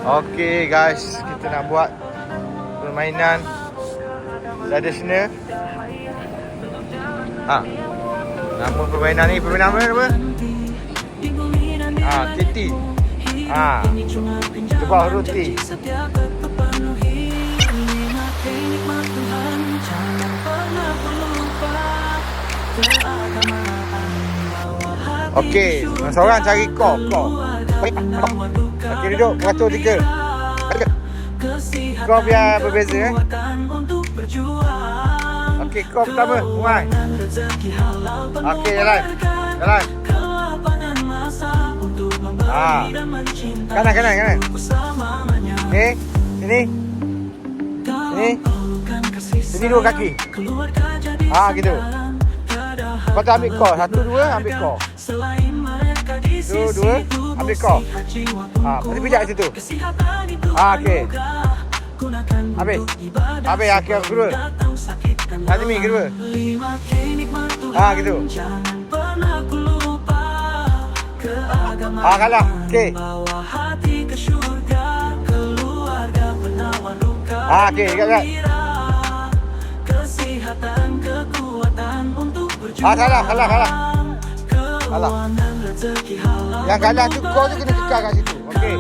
Okey guys, kita nak buat permainan tradisional. Nama permainan ni, permainan apa? Titi. Cuba huruf T. Okey, seorang cari ko. Okey, duduk beratur 3. Kau biar berbeza Okey, kau pertama, Umai. Okey, jalan. Kanan. Okey, sini. Sini 2 kaki. Gitu. Lepas tu ambil kau. 1, 2, ambil kau. 2, ambil kau. Lepas tu pijak kat situ. Okey. Habis, akhir kedua. Nazmi kedua. Gitu. Kalah. Okey. Okey, dekat. Kalah. Yang kalah tu kau tu kena kekal kat situ. Okey.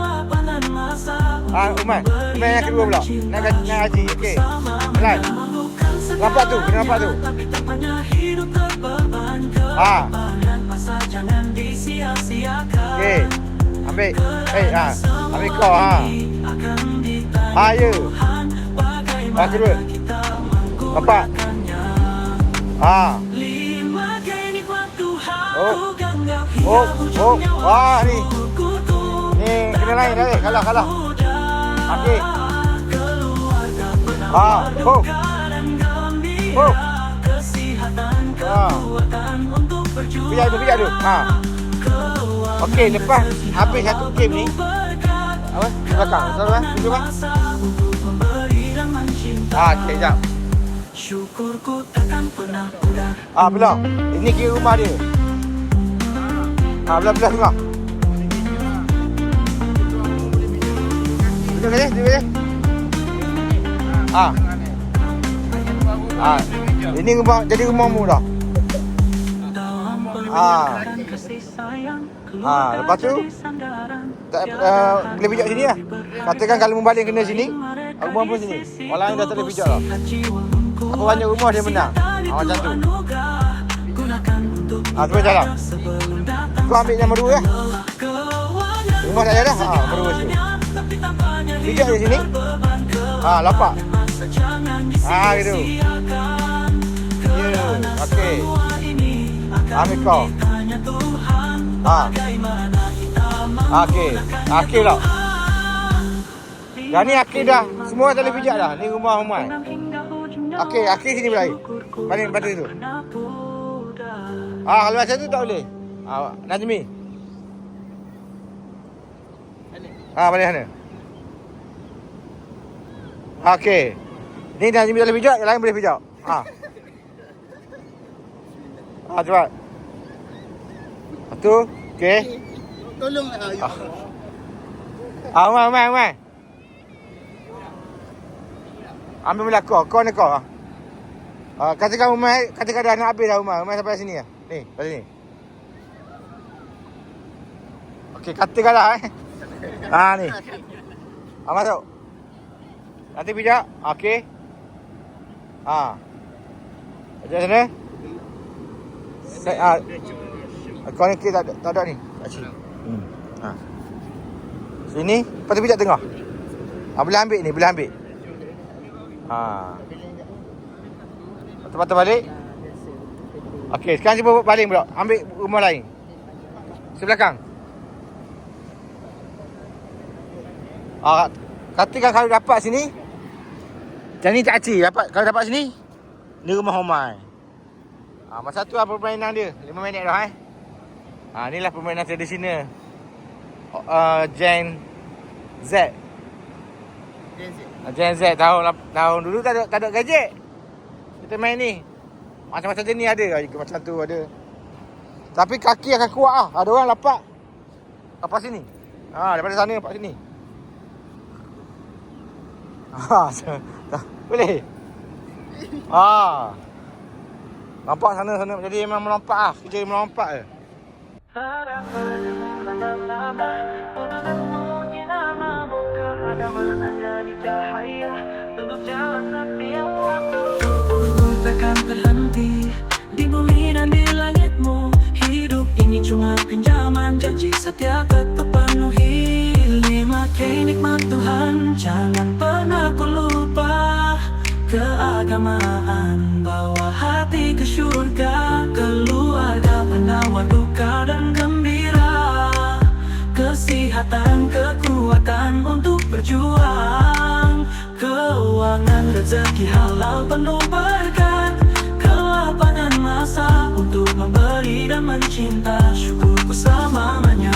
Umar yang kedua pula. Nak haji. Okey. Jalan. Nampak tu. Okey. Ambil. Ambil kau. Ya. Kedua. Nampak. Ni. Ni kena lain dah. Kalah. Okey. Biar tu. Okey, lepas habis satu game ni. Apa? Belakang. Salah. Tunjuk kan? Okey, jap. Belum. Ini kira rumah dia. Belah tengah. Duduk je. Ini rumah, jadi rumahmu dah. Lepas tu boleh pijak sini lah. Katakan kalau membaling kena sini, rumah pun sini. Orang lain dah tak boleh pijak lah. Apa banyak rumah dia menang. Macam tu. Terus jalan. Kau ambil nombor 2 lah. Rumah saya dah. Nombor 2 situ. Pijak di sini. Lapak. Gitu. Okey. Ambil kau. Okey lah. Dah ni akhir dah. Semua tak boleh pijak dah. Ni rumah Umai. Okey, akhir sini berlari. Banding tu. Kalau macam tu tak boleh. Nazmi. Balik sana. Okey. Ni Nazmi tak boleh pijak, yang lain boleh pijak. Cepat. Tu, okey. Tolonglah. Umai. Ambil mula kau ni kau. Katakan Umai, dah nak habis dah Umai sampai sini lah. Ni, kat sini. Okey, katakanlah ni. Masuk. Nanti pijak. Okey. Pijak sana. Kau ni tak ada ni. Kat sini. Sini, lepas tu pijak tengah. Boleh ambil ni, boleh ambil. Patah balik. Okey, sekarang cuba baling pula. Ambil rumah lain. Sebelakang. Katakan kalau dapat sini. Macam ni tak acik. Kalau dapat sini, ni rumah Umai. Masa tu lah permainan dia. 5 minit dah inilah permainan tradisional. Gen Z. Tahun dulu tak ada gadget. Kita main ni. Macam-macam jenis ada. Macam tu ada. Tapi kaki akan kuat lah. Ada orang lapak sini. Daripada sana lapak sini. Boleh? Nampak sana jadi memang melompat lah. Kerja melompat je. Takkan terhenti di bumi dan di langitmu. Hidup ini cuma pinjaman, janji setia tetap penuhi. 5K nikmat Tuhan, jangan pernah kau lupa. Keagamaan bawa hati ke surga. Keluarga penawar duka dan gembira. Kesehatan, kekuatan untuk berjuang. Keuangan, rezeki halal penuh berkat. Kelapangan masa untuk memberi dan mencinta. Syukurku selamanya.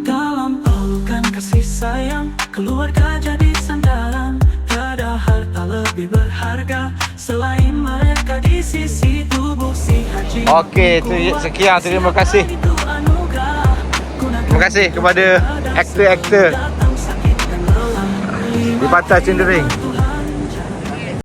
Dalam pelukan kasih sayang, keluarga jadi sandaran. Tiada harta lebih berharga selain mereka di sisi tubuh si haji. Okey, sekian. Terima kasih. Terima kasih kepada aktor-aktor di Pantai Cindering.